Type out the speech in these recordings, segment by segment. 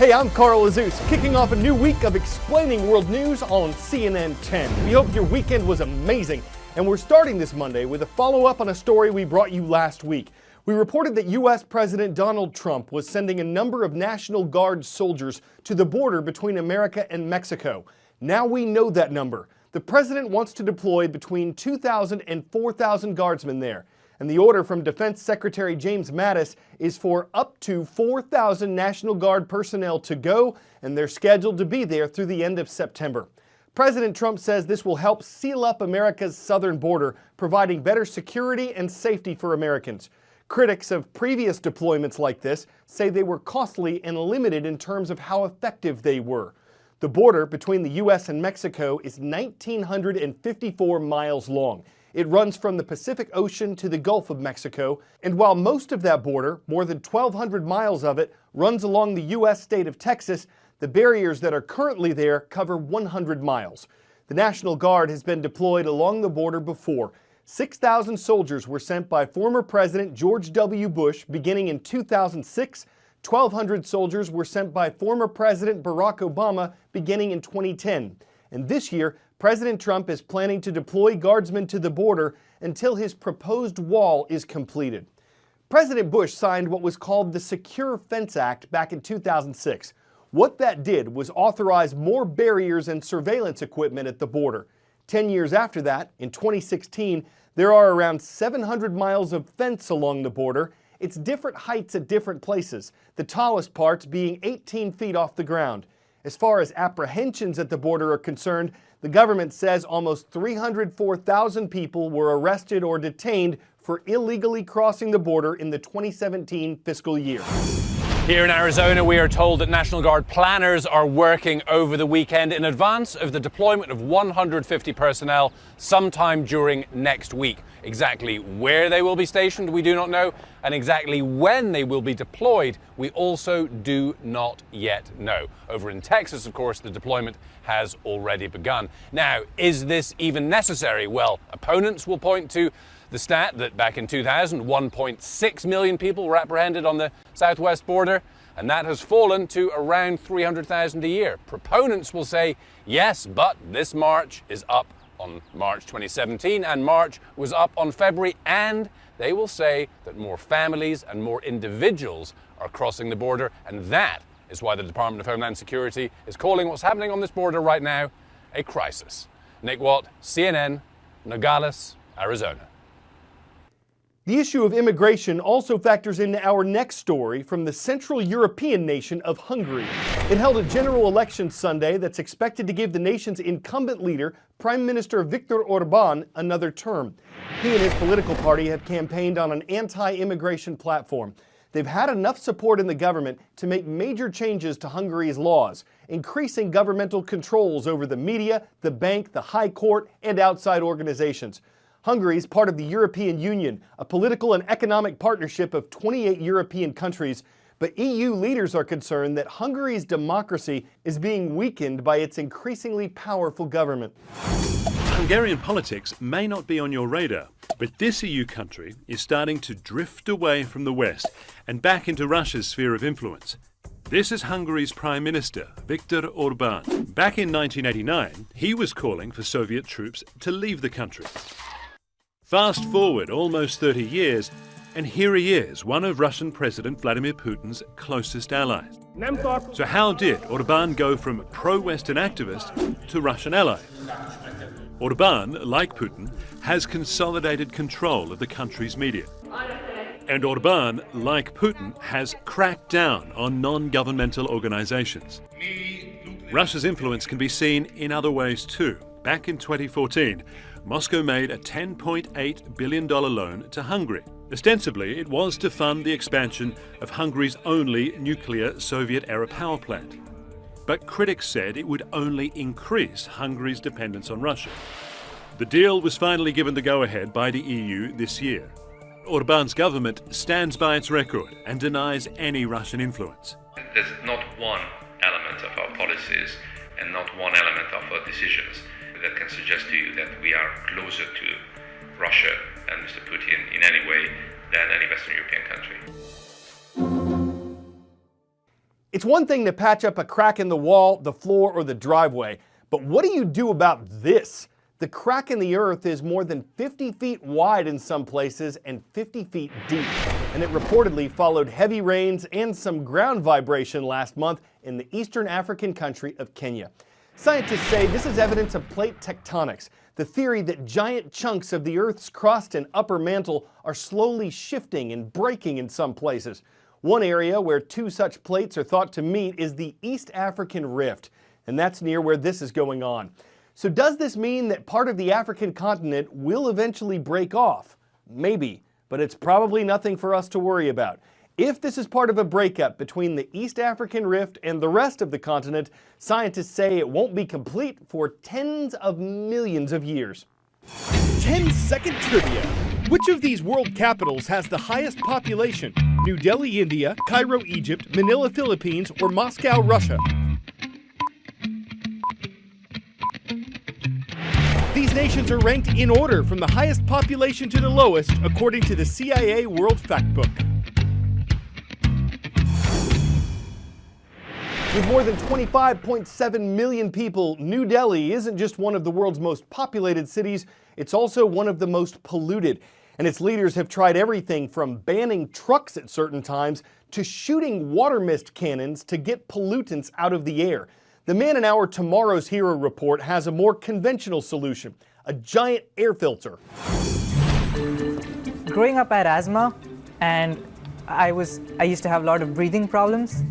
Hey, I'm Cral Azuz, kicking off a new week of explaining world news on CNN 10. We hope your weekend was amazing, and we're starting this Monday with a follow-up on a story we brought you last week. We reported that U.S. President Donald Trump was sending a number of National Guard soldiers to the border between America and Mexico. Now we know that number. The president wants to deploy between 2,000 and 4,000 guardsmen there. And the order from Defense Secretary James Mattis is for up to 4,000 National Guard personnel to go, and they're scheduled to be there through the end of September. President Trump says this will help seal up America's southern border, providing better security and safety for Americans. Critics of previous deployments like this say they were costly and limited in terms of how effective they were. The border between the U.S. and Mexico is 1,954 miles long. It runs from the Pacific Ocean to the Gulf of Mexico, and while most of that border, more than 1,200 miles of it, runs along the U.S. state of Texas, the barriers that are currently there cover 100 miles. The National Guard has been deployed along the border before. 6,000 soldiers were sent by former President George W. Bush beginning in 2006. 1,200 soldiers were sent by former President Barack Obama beginning in 2010. And this year, President Trump is planning to deploy guardsmen to the border until his proposed wall is completed. President Bush signed what was called the Secure Fence Act back in 2006. What that did was authorize more barriers and surveillance equipment at the border. 10 years after that, in 2016, there are around 700 miles of fence along the border. It's different heights at different places, the tallest parts being 18 feet off the ground. As far as apprehensions at the border are concerned, the government says almost 304,000 people were arrested or detained for illegally crossing the border in the 2017 fiscal year. Here in Arizona, we are told that National Guard planners are working over the weekend in advance of the deployment of 150 personnel sometime during next week. Exactly where they will be stationed, we do not know, and exactly when they will be deployed, we also do not yet know. Over in Texas, of course, the deployment has already begun. Now, is this even necessary? Well, opponents will point to the stat that back in 2000, 1.6 million people were apprehended on the southwest border, and that has fallen to around 300,000 a year. Proponents will say, yes, but this March is up on March 2017, and March was up on February, and they will say that more families and more individuals are crossing the border, and that is why the Department of Homeland Security is calling what's happening on this border right now a crisis. Nick Watt, CNN, Nogales, Arizona. The issue of immigration also factors into our next story from the Central European nation of Hungary. It held a general election Sunday that's expected to give the nation's incumbent leader, Prime Minister Viktor Orbán, another term. He and his political party have campaigned on an anti-immigration platform. They've had enough support in the government to make major changes to Hungary's laws, increasing governmental controls over the media, the bank, the high court, and outside organizations. Hungary is part of the European Union, a political and economic partnership of 28 European countries, but EU leaders are concerned that Hungary's democracy is being weakened by its increasingly powerful government. Hungarian politics may not be on your radar, but this EU country is starting to drift away from the West and back into Russia's sphere of influence. This is Hungary's Prime Minister, Viktor Orbán. Back in 1989, he was calling for Soviet troops to leave the country. Fast forward almost 30 years, and here he is, one of Russian President Vladimir Putin's closest allies. So how did Orbán go from pro-Western activist to Russian ally? Orbán, like Putin, has consolidated control of the country's media. And Orbán, like Putin, has cracked down on non-governmental organizations. Russia's influence can be seen in other ways too. Back in 2014, Moscow made a $10.8 billion loan to Hungary. Ostensibly, it was to fund the expansion of Hungary's only nuclear Soviet-era power plant. But critics said it would only increase Hungary's dependence on Russia. The deal was finally given the go-ahead by the EU this year. Orbán's government stands by its record and denies any Russian influence. There's not one element of our policies and not one element of our decisions that can suggest to you that we are closer to Russia and Mr. Putin in any way than any Western European country. It's one thing to patch up a crack in the wall, the floor, or the driveway, but what do you do about this? The crack in the earth is more than 50 feet wide in some places and 50 feet deep, and it reportedly followed heavy rains and some ground vibration last month in the eastern African country of Kenya. Scientists say this is evidence of plate tectonics, the theory that giant chunks of the Earth's crust and upper mantle are slowly shifting and breaking in some places. One area where two such plates are thought to meet is the East African Rift, and that's near where this is going on. So does this mean that part of the African continent will eventually break off? Maybe, but it's probably nothing for us to worry about. If this is part of a breakup between the East African Rift and the rest of the continent, scientists say it won't be complete for tens of millions of years. 10-second trivia. Which of these world capitals has the highest population? New Delhi, India, Cairo, Egypt, Manila, Philippines, or Moscow, Russia? These nations are ranked in order from the highest population to the lowest, according to the CIA World Factbook. With more than 25.7 million people, New Delhi isn't just one of the world's most populated cities, it's also one of the most polluted. And its leaders have tried everything from banning trucks at certain times to shooting water mist cannons to get pollutants out of the air. The man in our Tomorrow's Hero report has a more conventional solution, a giant air filter. Growing up, I had asthma, and I used to have a lot of breathing problems.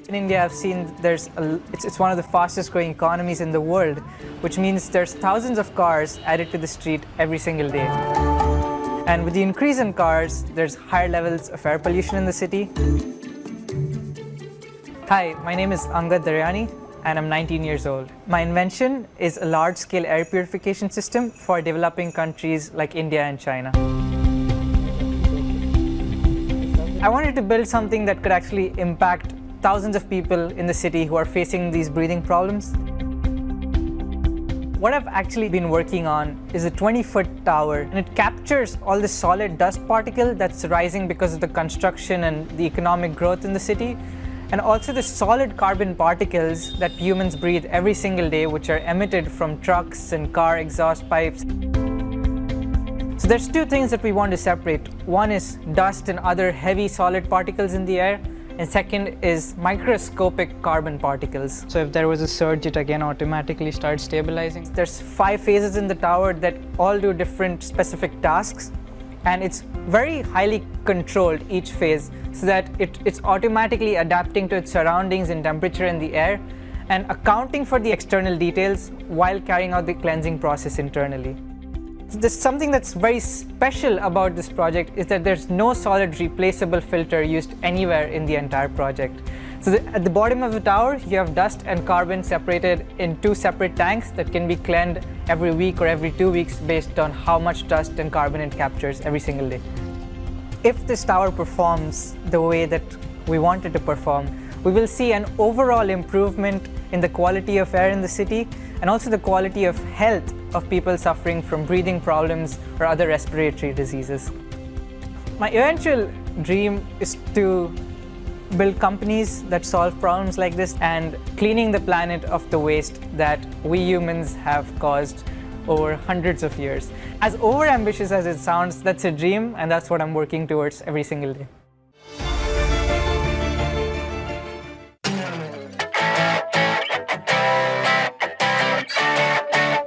In India, I've seen it's one of the fastest growing economies in the world, which means there's thousands of cars added to the street every single day. And with the increase in cars, there's higher levels of air pollution in the city. Hi, my name is Angad Daryani, and I'm 19 years old. My invention is a large-scale air purification system for developing countries like India and China. I wanted to build something that could actually impact thousands of people in the city who are facing these breathing problems. What I've actually been working on is a 20-foot tower, and it captures all the solid dust particle that's rising because of the construction and the economic growth in the city, and also the solid carbon particles that humans breathe every single day, which are emitted from trucks and car exhaust pipes. So there's two things that we want to separate. One is dust and other heavy solid particles in the air, and second is microscopic carbon particles. So if there was a surge, it again automatically starts stabilizing. There's 5 phases in the tower that all do different specific tasks, and it's very highly controlled, each phase, so that it's automatically adapting to its surroundings and temperature in the air and accounting for the external details while carrying out the cleansing process internally. There's something that's very special about this project is that there's no solid replaceable filter used anywhere in the entire project. So at the bottom of the tower, you have dust and carbon separated in 2 separate tanks that can be cleaned every week or every 2 weeks based on how much dust and carbon it captures every single day. If this tower performs the way that we want it to perform, we will see an overall improvement in the quality of air in the city and also the quality of health of people suffering from breathing problems or other respiratory diseases. My eventual dream is to build companies that solve problems like this and cleaning the planet of the waste that we humans have caused over hundreds of years. As overambitious as it sounds, that's a dream, and that's what I'm working towards every single day.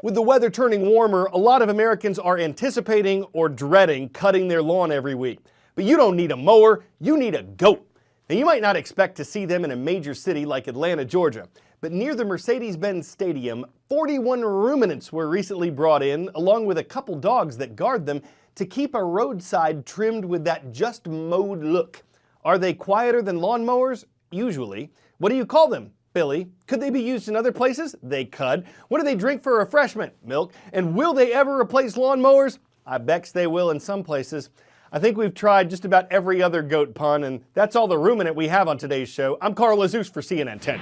With the weather turning warmer, a lot of Americans are anticipating or dreading cutting their lawn every week. But you don't need a mower, you need a goat. Now, you might not expect to see them in a major city like Atlanta, Georgia, but near the Mercedes-Benz Stadium, 41 ruminants were recently brought in, along with a couple dogs that guard them, to keep a roadside trimmed with that just mowed look. Are they quieter than lawnmowers? Usually. What do you call them? Billy. Could they be used in other places? They could. What do they drink for refreshment? Milk. And will they ever replace lawnmowers? I bets they will in some places. I think we've tried just about every other goat pun, and that's all the ruminant we have on today's show. I'm Azuz for CNN 10.